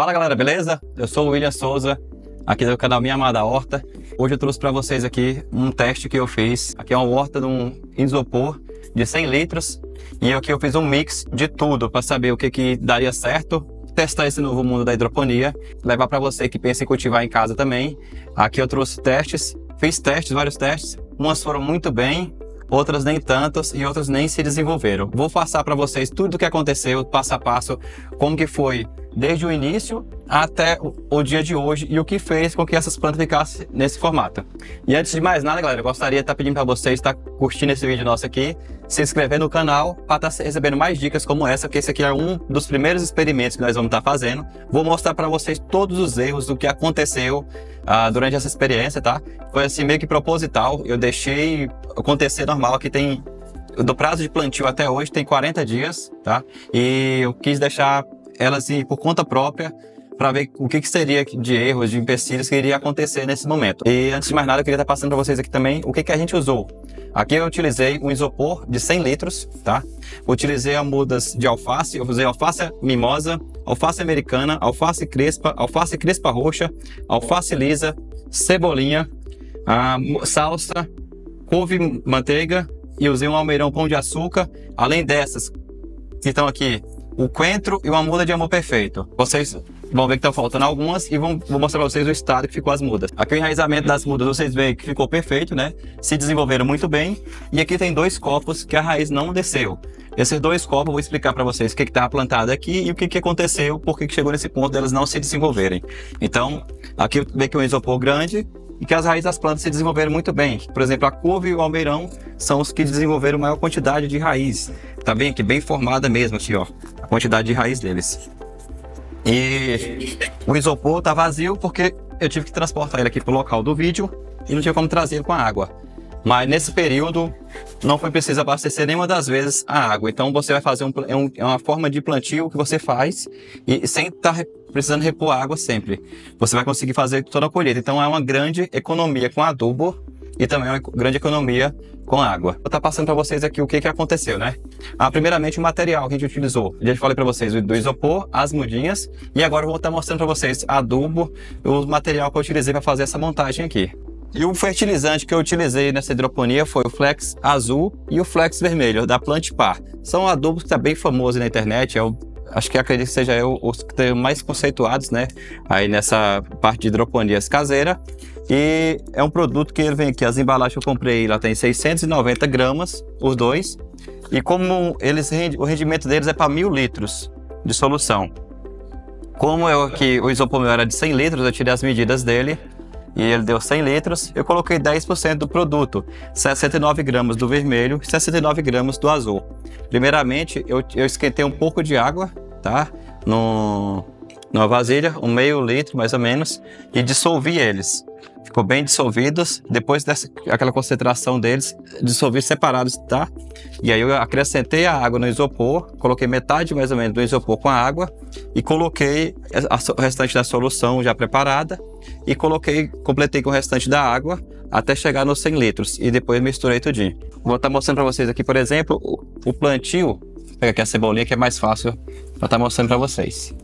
Fala galera, beleza? Eu sou o William Souza, aqui do canal Minha Amada Horta. Hoje eu trouxe para vocês aqui um teste que eu fiz. Aqui é uma horta de um isopor de 100 litros. E aqui eu fiz um mix de tudo para saber o que daria certo. Testar esse novo mundo da hidroponia. Levar para você que pensa em cultivar em casa também. Aqui eu trouxe testes, fiz testes, vários testes. Umas foram muito bem, outras nem tantas e outras nem se desenvolveram. Vou passar para vocês tudo o que aconteceu, passo a passo, como que foi desde o início até o dia de hoje e o que fez com que essas plantas ficassem nesse formato. E antes de mais nada, galera, eu gostaria de estar pedindo para vocês estar curtindo esse vídeo nosso aqui, se inscrever no canal para estar recebendo mais dicas como essa, porque esse aqui é um dos primeiros experimentos que nós vamos estar fazendo. Vou mostrar para vocês todos os erros do que aconteceu durante essa experiência, tá? Foi assim meio que proposital, eu deixei acontecer normal. Aqui tem, do prazo de plantio até hoje tem 40 dias, tá? E eu quis deixar elas assim, por conta própria, para ver o que seria de erros, de empecilhos que iria acontecer nesse momento. E antes de mais nada, eu queria estar passando para vocês aqui também o que a gente usou. Aqui eu utilizei um isopor de 100 litros, tá? Utilizei mudas de alface, eu usei alface mimosa, alface americana, alface crespa roxa, alface lisa, cebolinha, salsa, couve manteiga e usei um almeirão pão de açúcar. Além dessas, então aqui o coentro e uma muda de amor perfeito. Vocês vão ver que estão faltando algumas e vou mostrar para vocês o estado que ficou as mudas. Aqui o enraizamento das mudas, vocês veem que ficou perfeito, né? Se desenvolveram muito bem. E aqui tem 2 copos que a raiz não desceu. Esses 2 copos eu vou explicar para vocês o que estava plantado aqui e o que aconteceu, por que chegou nesse ponto delas não se desenvolverem. Então, aqui vê que é um isopor grande e que as raízes das plantas se desenvolveram muito bem. Por exemplo, a couve e o almeirão são os que desenvolveram maior quantidade de raiz. Tá bem aqui, bem formada mesmo aqui, ó, a quantidade de raiz deles. E o isopor tá vazio porque eu tive que transportar ele aqui pro local do vídeo e não tinha como trazer ele com a água. Mas nesse período não foi preciso abastecer nenhuma das vezes a água. Então você vai fazer uma forma de plantio que você faz e sem estar precisando repor água sempre. Você vai conseguir fazer toda a colheita. Então é uma grande economia com adubo e também uma grande economia com água. Vou estar passando para vocês aqui o que aconteceu, né? Primeiramente o material que a gente utilizou. Eu já falei para vocês do isopor, as mudinhas e agora eu vou estar mostrando para vocês adubo, o material que eu utilizei para fazer essa montagem aqui. E o fertilizante que eu utilizei nessa hidroponia foi o Flex azul e o Flex vermelho, da Plantipar. São adubos que tá bem famoso na internet, acho que acredito que seja os que tem mais conceituados, né? Aí nessa parte de hidroponias caseira. E é um produto que ele vem aqui, as embalagens que eu comprei, lá tem 690 gramas, os dois. E como o rendimento deles é para 1000 litros de solução. Como o isopor meu era de 100 litros, eu tirei as medidas dele. E ele deu 100 litros, eu coloquei 10% do produto, 69 gramas do vermelho e 69 gramas do azul. Primeiramente, eu esquentei um pouco de água, tá? Numa vasilha, um meio litro mais ou menos, e dissolvi eles. Ficou bem dissolvidos, depois aquela concentração deles, dissolvi separados, tá? E aí eu acrescentei a água no isopor, coloquei metade mais ou menos do isopor com a água e coloquei o restante da solução já preparada e completei com o restante da água até chegar nos 100 litros e depois misturei tudinho. Vou estar mostrando para vocês aqui, por exemplo, o plantio. Vou pegar aqui a cebolinha que é mais fácil para estar mostrando para vocês.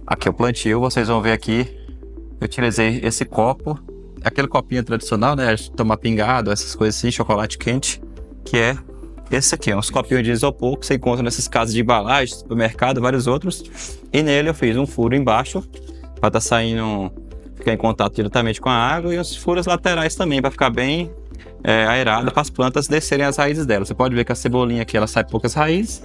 Aqui o plantio, vocês vão ver aqui. Eu utilizei esse copo, aquele copinho tradicional, né? Tomar pingado, essas coisas assim, chocolate quente, que é esse aqui, uns copinhos de isopor que você encontra nessas casas de embalagem, supermercado, vários outros. E nele eu fiz um furo embaixo, para estar saindo, ficar em contato diretamente com a água, e os furos laterais também, para ficar bem aerado, para as plantas descerem as raízes dela. Você pode ver que a cebolinha aqui, ela sai poucas raízes,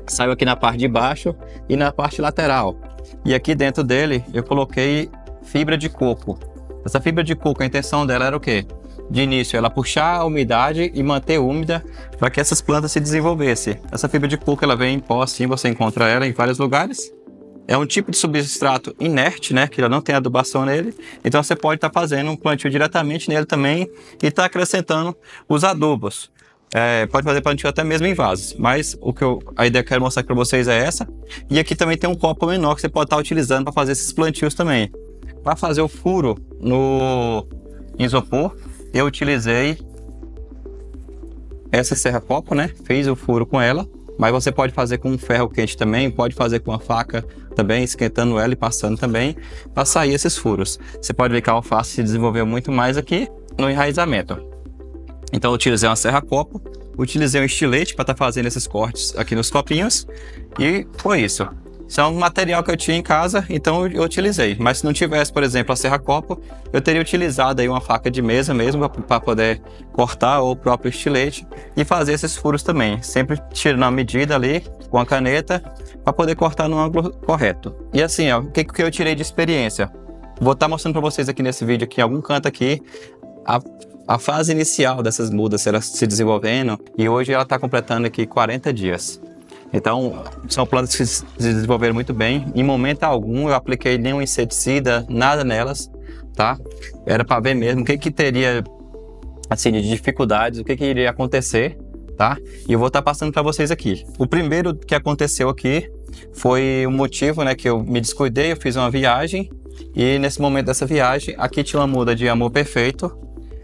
saiu aqui na parte de baixo e na parte lateral. E aqui dentro dele eu coloquei fibra de coco. Essa fibra de coco, a intenção dela era o quê? De início, ela puxar a umidade e manter úmida para que essas plantas se desenvolvessem. Essa fibra de coco, ela vem em pó, assim, você encontra ela em vários lugares. É um tipo de substrato inerte, né? Que ela não tem adubação nele. Então você pode estar fazendo um plantio diretamente nele também e estar acrescentando os adubos. Pode fazer plantio até mesmo em vasos, mas a ideia que eu quero mostrar para vocês é essa. E aqui também tem um copo menor que você pode estar utilizando para fazer esses plantios também. Para fazer o furo no isopor, eu utilizei essa serra-copo, né? Fiz o furo com ela mas você pode fazer com um ferro quente também, pode fazer com uma faca também, esquentando ela e passando também, para sair esses furos. Você pode ver que a alface se desenvolveu muito mais aqui no enraizamento. Então eu utilizei uma serra-copo, utilizei um estilete para estar fazendo esses cortes aqui nos copinhos, e foi isso. Isso é um material que eu tinha em casa, então eu utilizei. Mas se não tivesse, por exemplo, a serra-copo, eu teria utilizado aí uma faca de mesa mesmo para poder cortar, ou o próprio estilete, e fazer esses furos também. Sempre tirando a medida ali com a caneta para poder cortar no ângulo correto. E assim, ó, o que eu tirei de experiência? Vou estar mostrando para vocês aqui nesse vídeo, aqui em algum canto aqui, a fase inicial dessas mudas, elas se desenvolvendo, e hoje ela está completando aqui 40 dias. Então, são plantas que se desenvolveram muito bem. Em momento algum, eu apliquei nenhum inseticida, nada nelas, tá? Era para ver mesmo o que teria, assim, de dificuldades, o que iria acontecer, tá? E eu vou estar passando para vocês aqui. O primeiro que aconteceu aqui foi o motivo, né, que eu me descuidei, eu fiz uma viagem, e nesse momento dessa viagem, aqui tinha uma muda de amor perfeito,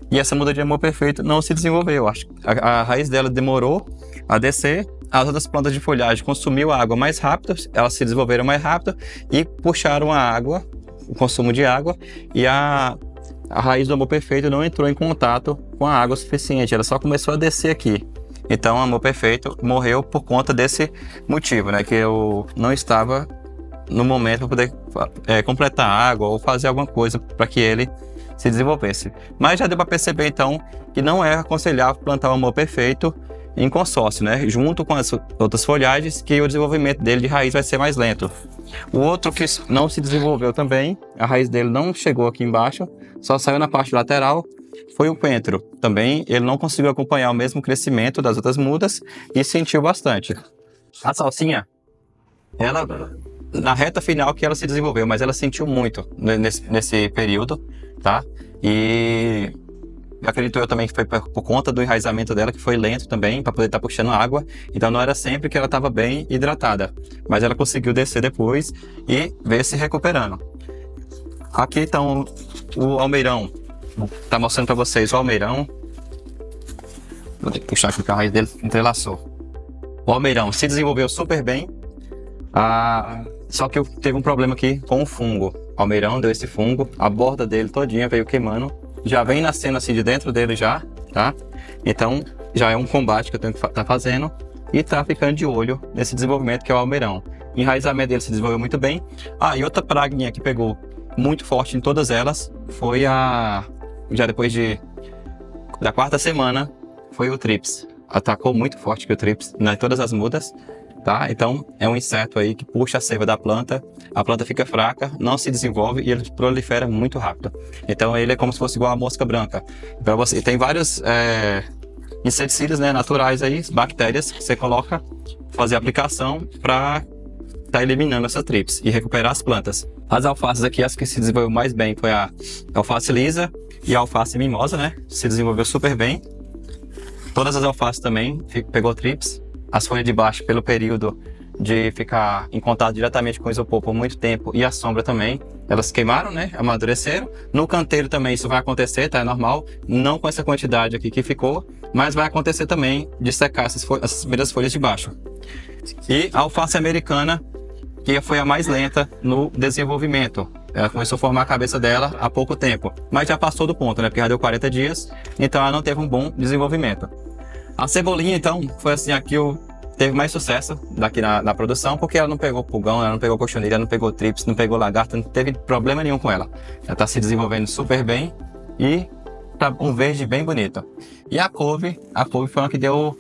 e essa muda de amor perfeito não se desenvolveu. Acho que a raiz dela demorou a descer. As outras plantas de folhagem consumiu a água mais rápido, elas se desenvolveram mais rápido e puxaram a água, o consumo de água, e a raiz do amor perfeito não entrou em contato com a água suficiente, ela só começou a descer aqui. Então o amor perfeito morreu por conta desse motivo, né? Que eu não estava no momento para poder completar a água ou fazer alguma coisa para que ele se desenvolvesse. Mas já deu para perceber então que não é aconselhável plantar o amor perfeito em consórcio, né? Junto com as outras folhagens, que o desenvolvimento dele de raiz vai ser mais lento. O outro que não se desenvolveu também, a raiz dele não chegou aqui embaixo, só saiu na parte lateral, foi o coentro. Também ele não conseguiu acompanhar o mesmo crescimento das outras mudas e sentiu bastante. A salsinha, ela, na reta final que ela se desenvolveu, mas ela sentiu muito nesse período, tá? E acredito eu também que foi por conta do enraizamento dela, que foi lento também, para poder estar puxando água. Então não era sempre que ela estava bem hidratada, mas ela conseguiu descer depois e ver se recuperando. Aqui então o almeirão, tá mostrando para vocês o almeirão. Vou ter que puxar aqui que a raiz dele entrelaçou. O almeirão se desenvolveu super bem, só que teve um problema aqui com o fungo. O almeirão deu esse fungo, a borda dele todinha veio queimando. Já vem nascendo assim de dentro dele já, tá? Então já é um combate que eu tenho que estar fazendo e tá ficando de olho nesse desenvolvimento que é o almeirão. O enraizamento dele se desenvolveu muito bem. E outra praguinha que pegou muito forte em todas elas foi já depois da quarta semana, foi o trips. Atacou muito forte que o trips em todas as mudas, tá? Então é um inseto aí que puxa a seiva da planta, a planta fica fraca, não se desenvolve e ele prolifera muito rápido. Então ele é como se fosse igual a mosca branca. Para você, tem vários inseticidas, né, naturais aí, bactérias que você coloca, fazer aplicação para estar eliminando essa trips e recuperar as plantas. As alfaces aqui, as que se desenvolveu mais bem foi a alface lisa e a alface mimosa, né? Se desenvolveu super bem. Todas as alfaces também pegou trips. As folhas de baixo, pelo período de ficar em contato diretamente com o isopor por muito tempo, e a sombra também, elas queimaram, né? Amadureceram. No canteiro também isso vai acontecer, tá? É normal. Não com essa quantidade aqui que ficou, mas vai acontecer também de secar essas primeiras folhas de baixo. E a alface americana, que foi a mais lenta no desenvolvimento. Ela começou a formar a cabeça dela há pouco tempo, mas já passou do ponto, né? Porque já deu 40 dias, então ela não teve um bom desenvolvimento. A cebolinha, então, foi assim, aqui teve mais sucesso daqui na produção, porque ela não pegou pulgão, ela não pegou cochonilha, ela não pegou trips, não pegou lagarta, não teve problema nenhum com ela. Ela está se desenvolvendo super bem e tá um verde bem bonito. E a couve foi uma que deu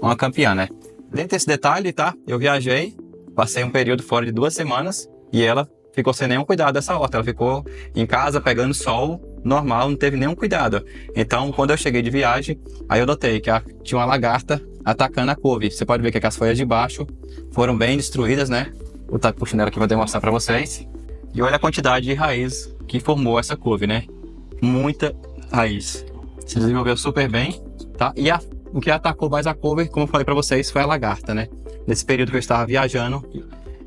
uma campeã, né? Dentro desse detalhe, tá? Eu viajei, passei um período fora de 2 semanas e ela ficou sem nenhum cuidado dessa horta. Ela ficou em casa pegando sol normal, não teve nenhum cuidado. Então, quando eu cheguei de viagem, aí eu notei que tinha uma lagarta atacando a couve. Você pode ver que as folhas de baixo foram bem destruídas, né? Vou estar puxando ela aqui para demonstrar para vocês. E olha a quantidade de raiz que formou essa couve, né? Muita raiz. Se desenvolveu super bem, tá? E o que atacou mais a couve, como eu falei para vocês, foi a lagarta, né? Nesse período que eu estava viajando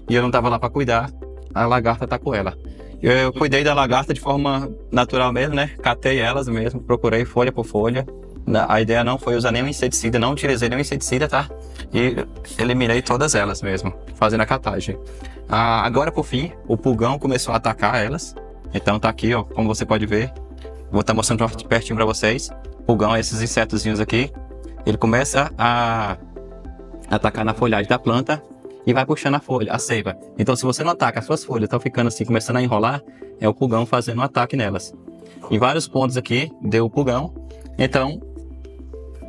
e eu não estava lá para cuidar, a lagarta atacou ela. Eu cuidei da lagarta de forma natural mesmo, né? Catei elas mesmo, procurei folha por folha. A ideia não foi usar nenhum inseticida, não utilizei nenhum inseticida, tá? e eliminei todas elas mesmo, fazendo a catagem. Agora, por fim, o pulgão começou a atacar elas. Então tá aqui, ó, como você pode ver. Vou estar mostrando pertinho para vocês. O pulgão, esses insetozinhos aqui, ele começa a atacar na folhagem da planta e vai puxando a folha, a seiva. Então, se você não ataca, as suas folhas estão ficando assim, começando a enrolar, é o pulgão fazendo um ataque nelas. Em vários pontos aqui, deu o pulgão. Então,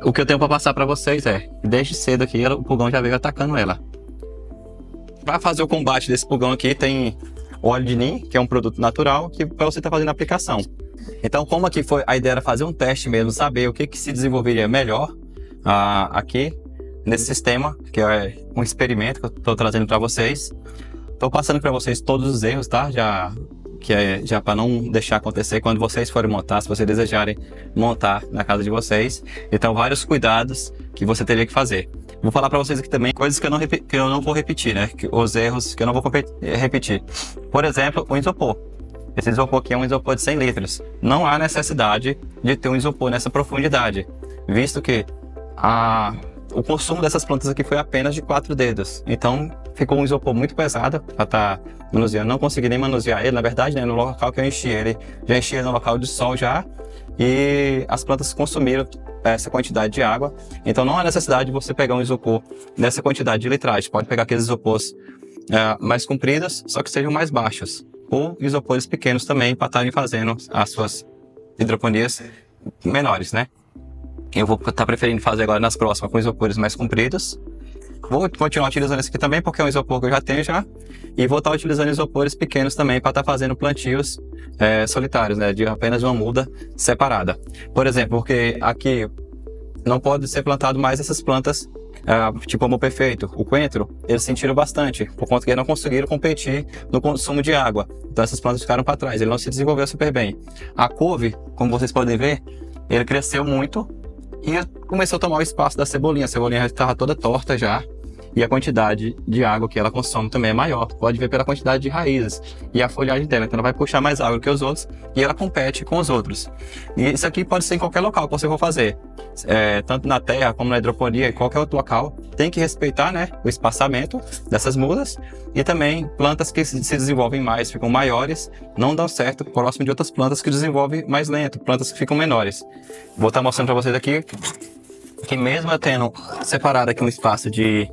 o que eu tenho para passar para vocês é, desde cedo aqui, o pulgão já veio atacando ela. Para fazer o combate desse pulgão aqui, tem óleo de Neem, que é um produto natural, que para você estar fazendo a aplicação. Então, como aqui foi, a ideia era fazer um teste mesmo, saber o que se desenvolveria melhor aqui nesse sistema, que é um experimento que eu estou trazendo para vocês. Estou passando para vocês todos os erros, tá? Já para não deixar acontecer quando vocês forem montar, se vocês desejarem montar na casa de vocês. Então, vários cuidados que você teria que fazer. Vou falar para vocês aqui também coisas que eu não vou repetir, né? Os erros que eu não vou repetir. Por exemplo, o isopor. Esse isopor aqui é um isopor de 100 litros. Não há necessidade de ter um isopor nessa profundidade, visto que o consumo dessas plantas aqui foi apenas de 4 dedos. Então, ficou um isopor muito pesado para estar manuseando. Não consegui nem manusear ele, na verdade, né, no local que eu enchi ele. Já enchi ele no local de sol já. E as plantas consumiram essa quantidade de água. Então, não há necessidade de você pegar um isopor nessa quantidade de litragem. Pode pegar aqueles isopores mais compridos, só que sejam mais baixos. Ou isopores pequenos também, para estarem fazendo as suas hidroponias menores, né? Eu vou estar preferindo fazer agora nas próximas com isopores mais compridos. Vou continuar utilizando esse aqui também, porque é um isopor que eu já tenho já. E vou estar utilizando isopores pequenos também para estar fazendo plantios solitários, né? De apenas uma muda separada. Por exemplo, porque aqui não pode ser plantado mais essas plantas tipo Amor Perfeito, o coentro. Eles sentiram bastante, por conta que eles não conseguiram competir no consumo de água. Então essas plantas ficaram para trás, ele não se desenvolveu super bem. A couve, como vocês podem ver, ele cresceu muito e começou a tomar o espaço da cebolinha. A cebolinha já estava toda torta já. E a quantidade de água que ela consome também é maior. Pode ver pela quantidade de raízes e a folhagem dela. Então ela vai puxar mais água que os outros e ela compete com os outros. E isso aqui pode ser em qualquer local que você for fazer. Tanto na terra como na hidroponia e qualquer outro local. Tem que respeitar, né, o espaçamento dessas mudas. E também plantas que se desenvolvem mais, ficam maiores, não dão certo próximo de outras plantas que desenvolvem mais lento. Plantas que ficam menores. Vou estar mostrando para vocês aqui que mesmo eu tendo separado aqui um espaço de...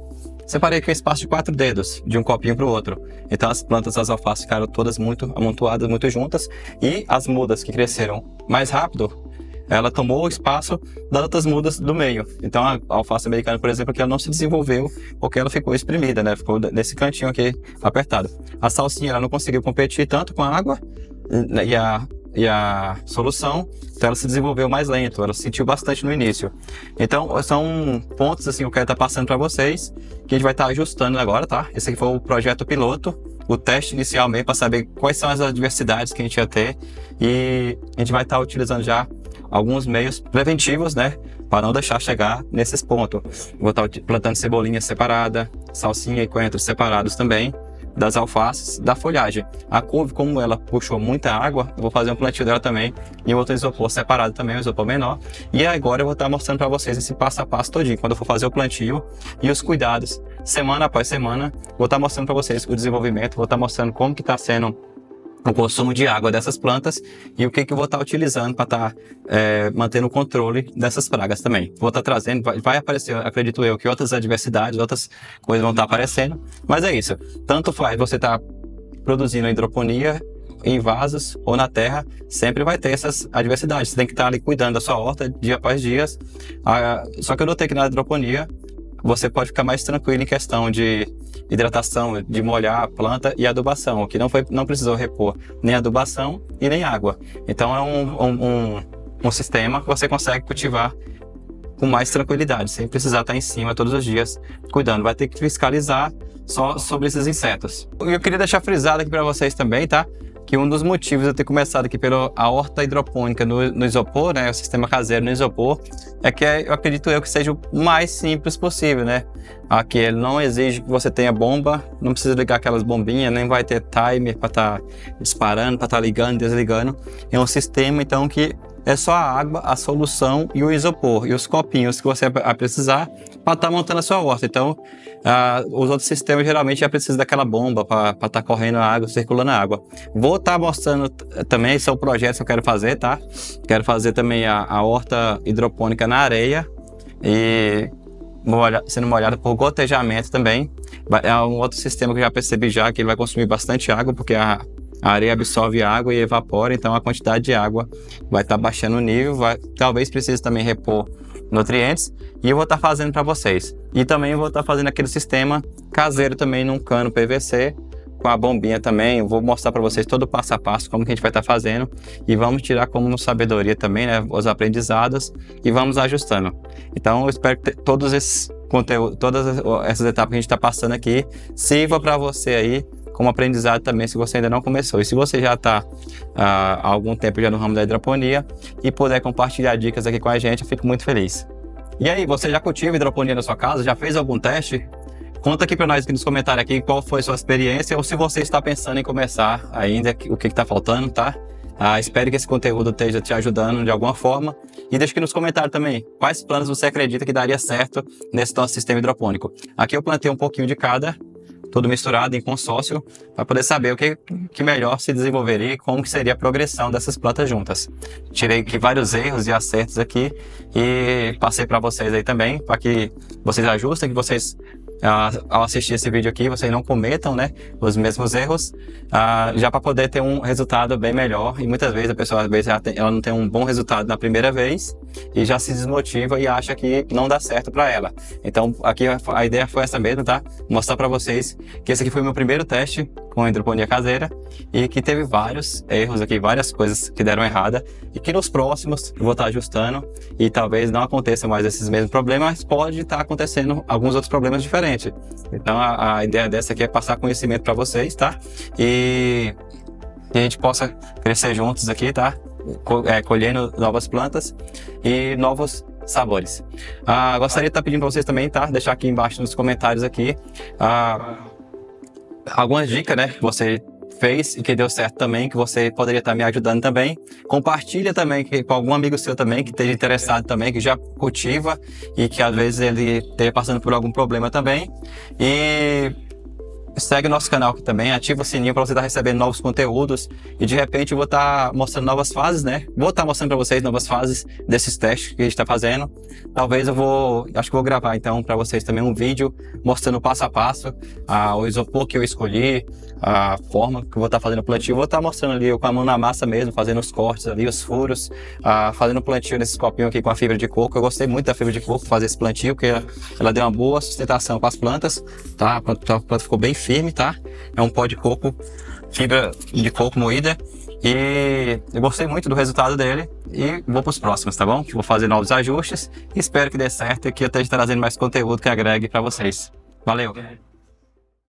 Separei aqui um espaço de 4 dedos, de um copinho para o outro. Então as plantas das alfaces ficaram todas muito amontoadas, muito juntas. E as mudas que cresceram mais rápido, ela tomou o espaço das outras mudas do meio. Então a alface americana, por exemplo, que ela não se desenvolveu porque ela ficou espremida, né? Ficou nesse cantinho aqui apertado. A salsinha ela não conseguiu competir tanto com a água e a solução, então ela se desenvolveu mais lento, ela sentiu bastante no início. Então são pontos assim que eu quero estar passando para vocês, que a gente vai estar ajustando agora, tá? Esse aqui foi o projeto piloto, o teste inicial mesmo, para saber quais são as adversidades que a gente ia ter, e a gente vai estar utilizando já alguns meios preventivos, né? Para não deixar chegar nesses pontos. Vou estar plantando cebolinha separada, salsinha e coentro separados também, das alfaces, da folhagem. A couve, como ela puxou muita água, eu vou fazer um plantio dela também em outro isopor separado também, um isopor menor. E agora eu vou estar mostrando para vocês esse passo a passo todinho, quando eu for fazer o plantio e os cuidados, semana após semana. Vou estar mostrando para vocês o desenvolvimento, vou estar mostrando como que está sendo o consumo de água dessas plantas e o que eu vou estar utilizando para estar mantendo o controle dessas pragas também. Vou estar trazendo, vai aparecer, acredito eu, que outras adversidades, outras coisas vão estar aparecendo, mas é isso. Tanto faz você estar produzindo hidroponia em vasos ou na terra, sempre vai ter essas adversidades. Você tem que estar ali cuidando da sua horta dia após dia. Só que eu notei que na hidroponia você pode ficar mais tranquilo em questão de hidratação, de molhar a planta e adubação, que não precisou repor nem adubação e nem água. Então é um sistema que você consegue cultivar com mais tranquilidade, sem precisar estar em cima todos os dias cuidando. Vai ter que fiscalizar só sobre esses insetos. Eu queria deixar frisado aqui para vocês também, tá? Que um dos motivos de eu ter começado aqui pela horta hidropônica no isopor, né, o sistema caseiro no isopor, é que eu acredito que seja o mais simples possível, né? Aqui ele não exige que você tenha bomba, não precisa ligar aquelas bombinhas, nem vai ter timer para estar disparando, para estar ligando, desligando. É um sistema então que é só a água, a solução e o isopor e os copinhos que você vai precisar para estar montando a sua horta. Então, os outros sistemas geralmente já precisam daquela bomba para estar correndo a água, circulando a água. Vou estar mostrando também, são projetos que eu quero fazer, tá? Quero fazer também a horta hidropônica na areia e sendo molhada por gotejamento também. É um outro sistema que eu já percebi já que ele vai consumir bastante água, porque a areia absorve água e evapora, então a quantidade de água vai estar baixando o nível, talvez precise também repor nutrientes, e eu vou estar fazendo para vocês. E também eu vou estar fazendo aquele sistema caseiro também num cano PVC, com a bombinha também. Eu vou mostrar para vocês todo o passo a passo, como que a gente vai estar fazendo, e vamos tirar como sabedoria também, né, os aprendizados, e vamos ajustando. Então eu espero que todos esses conteúdos, todas essas etapas que a gente está passando aqui, sirva para você aí, como aprendizado também, se você ainda não começou. E se você já está há algum tempo já no ramo da hidroponia e puder compartilhar dicas aqui com a gente, eu fico muito feliz. E aí, você já cultiva hidroponia na sua casa? Já fez algum teste? Conta aqui para nós aqui nos comentários aqui qual foi a sua experiência, ou se você está pensando em começar ainda, o que está faltando, tá? Espero que esse conteúdo esteja te ajudando de alguma forma. E deixa aqui nos comentários também quais planos você acredita que daria certo nesse nosso sistema hidropônico. Aqui eu plantei um pouquinho de cada, tudo misturado em consórcio, para poder saber o que melhor se desenvolveria e como que seria a progressão dessas plantas juntas. Tirei aqui vários erros e acertos aqui e passei para vocês aí também, para que vocês ajustem, que vocês, ao assistir esse vídeo aqui, vocês não cometam, né, os mesmos erros, já para poder ter um resultado bem melhor. E muitas vezes a pessoa, às vezes, ela não tem um bom resultado na primeira vez e já se desmotiva e acha que não dá certo para ela. Então aqui a ideia foi essa mesmo, tá? Mostrar para vocês que esse aqui foi o meu primeiro teste com a hidroponia caseira e que teve vários erros aqui, várias coisas que deram errada, e que nos próximos eu vou estar ajustando e talvez não aconteça mais esses mesmos problemas, mas pode estar acontecendo alguns outros problemas diferentes. Então a ideia dessa aqui é passar conhecimento para vocês, tá? E que a gente possa crescer juntos aqui, tá? Colhendo novas plantas e novos sabores. Gostaria de estar pedindo para vocês também, tá? Deixar aqui embaixo nos comentários aqui algumas dicas, né, que você fez e que deu certo também, que você poderia estar me ajudando também. Compartilha também com algum amigo seu também, que esteja interessado também, que já cultiva e que às vezes ele esteja passando por algum problema também. E segue o nosso canal aqui também, ativa o sininho para você estar recebendo novos conteúdos, e de repente eu vou estar mostrando novas fases, né? Vou estar mostrando para vocês novas fases desses testes que a gente está fazendo. Talvez acho que vou gravar então para vocês também um vídeo mostrando passo a passo o isopor que eu escolhi, a forma que eu vou estar fazendo o plantio. Vou estar mostrando ali com a mão na massa mesmo, fazendo os cortes ali, os furos, fazendo o plantio nesses copinhos aqui com a fibra de coco. Eu gostei muito da fibra de coco, fazer esse plantio, porque ela deu uma boa sustentação para as plantas, tá? A planta ficou bem firme, tá? É um pó de coco, fibra de coco moída, e eu gostei muito do resultado dele e vou para os próximos, tá bom? Vou fazer novos ajustes e espero que dê certo e que eu esteja trazendo mais conteúdo que agregue para vocês. Valeu!